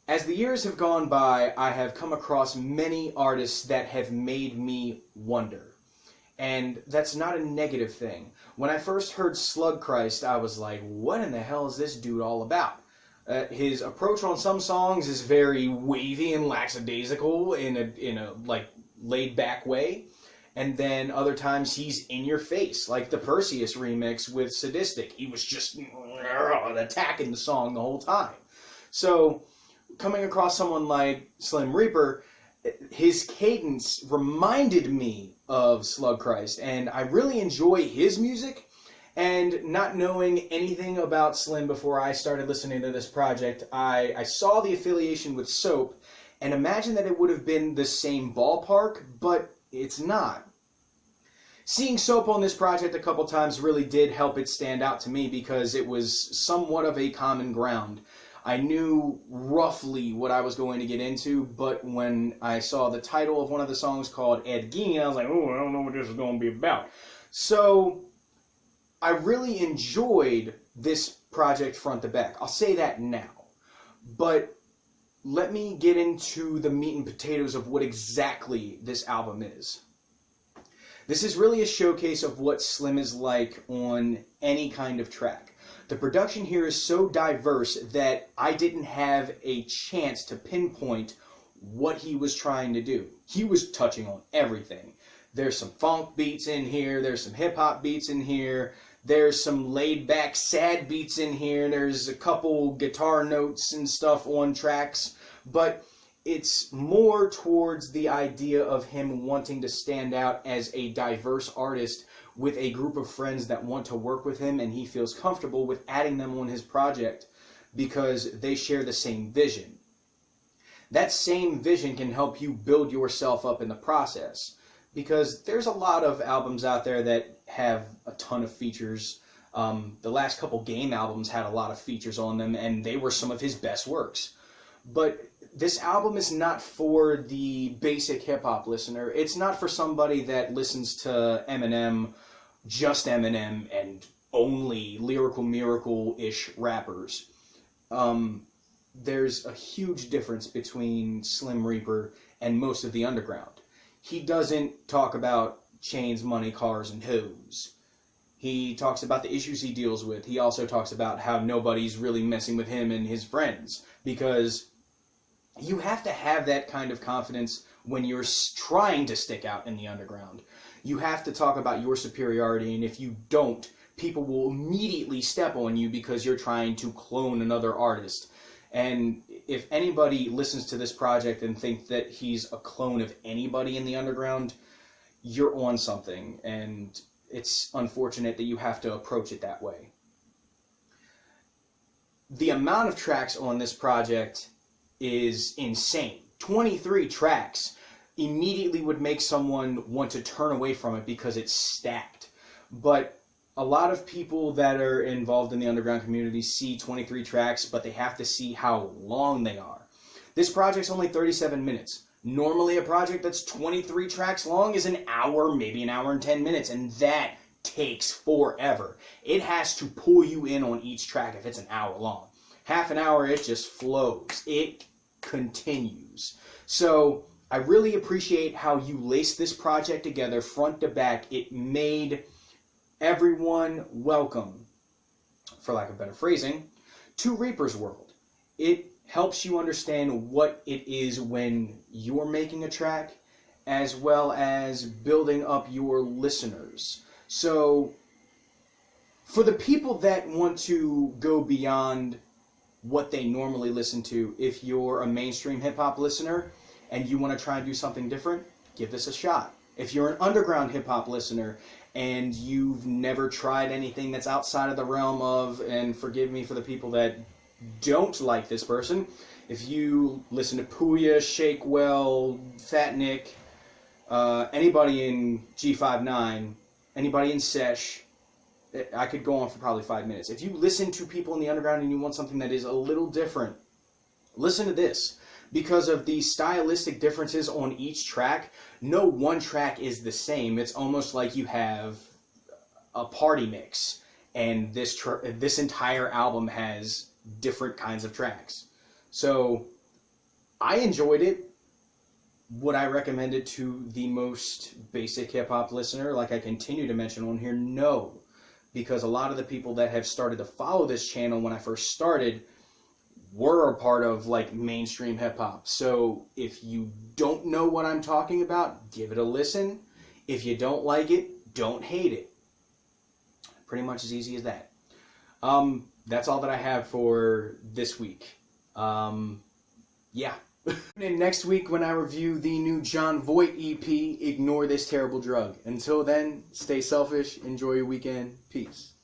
As the years have gone by, I have come across many artists that have made me wonder. And that's not a negative thing. When I first heard Slug Christ, I was like, what in the hell is this dude all about? His approach on some songs is very wavy and lackadaisical in a like laid back way. And then other times he's in your face, like the Perseus remix with Sadistic. He was just attacking the song the whole time. So coming across someone like SlimReaper, his cadence reminded me of Slug Christ, and I really enjoy his music. And not knowing anything about Slim before I started listening to this project, I saw the affiliation with Soap and imagined that it would have been the same ballpark, but it's not. Seeing Soap on this project a couple times really did help it stand out to me because it was somewhat of a common ground. I knew roughly what I was going to get into, but when I saw the title of one of the songs called Ed Gein, I was like, oh, I don't know what this is going to be about. So I really enjoyed this project front to back. I'll say that now. But let me get into the meat and potatoes of what exactly this album is. This is really a showcase of what Slim is like on any kind of track. The production here is so diverse that I didn't have a chance to pinpoint what he was trying to do. He was touching on everything. There's some funk beats in here, there's some hip-hop beats in here, there's some laid-back sad beats in here, there's a couple guitar notes and stuff on tracks, but it's more towards the idea of him wanting to stand out as a diverse artist with a group of friends that want to work with him, and he feels comfortable with adding them on his project because they share the same vision. That same vision can help you build yourself up in the process, because there's a lot of albums out there that have a ton of features. The last couple Game albums had a lot of features on them, and they were some of his best works. But this album is not for the basic hip-hop listener. It's not for somebody that listens to Eminem, just Eminem, and only Lyrical Miracle-ish rappers. There's a huge difference between SlimReaper and most of the underground. He doesn't talk about chains, money, cars, and hoes. He talks about the issues he deals with. He also talks about how nobody's really messing with him and his friends, because you have to have that kind of confidence when you're trying to stick out in the underground. You have to talk about your superiority, and if you don't, people will immediately step on you because you're trying to clone another artist. And if anybody listens to this project and think that he's a clone of anybody in the underground, you're on something, and it's unfortunate that you have to approach it that way. The amount of tracks on this project is insane. 23 tracks immediately would make someone want to turn away from it because it's stacked. But a lot of people that are involved in the underground community see 23 tracks, but they have to see how long they are. This project's only 37 minutes. Normally a project that's 23 tracks long is an hour, maybe an hour and 10 minutes, and that takes forever. It has to pull you in on each track if it's an hour long. Half an hour, it just flows. It continues. So I really appreciate how you laced this project together front to back. It made everyone welcome, for lack of better phrasing, to Reaper's world. It helps you understand what it is when you're making a track, as well as building up your listeners. So for the people that want to go beyond what they normally listen to, if you're a mainstream hip-hop listener and you want to try and do something different, give this a shot. If you're an underground hip-hop listener and you've never tried anything that's outside of the realm of, and forgive me for the people that don't like this person, if you listen to Puya, Shakewell, Fat Nick, anybody in G59, anybody in Sesh, I could go on for probably 5 minutes. If you listen to people in the underground and you want something that is a little different, listen to this. Because of the stylistic differences on each track, no one track is the same. It's almost like you have a party mix, and this entire album has different kinds of tracks. So I enjoyed it. Would I recommend it to the most basic hip-hop listener, like I continue to mention on here? No. Because a lot of the people that have started to follow this channel when I first started were a part of like mainstream hip-hop. So if you don't know what I'm talking about, give it a listen. If you don't like it, don't hate it. Pretty much as easy as that. That's all that I have for this week. Yeah. And next week when I review the new John Voight EP, Ignore This Terrible Drug. Until then, stay selfish, enjoy your weekend, peace.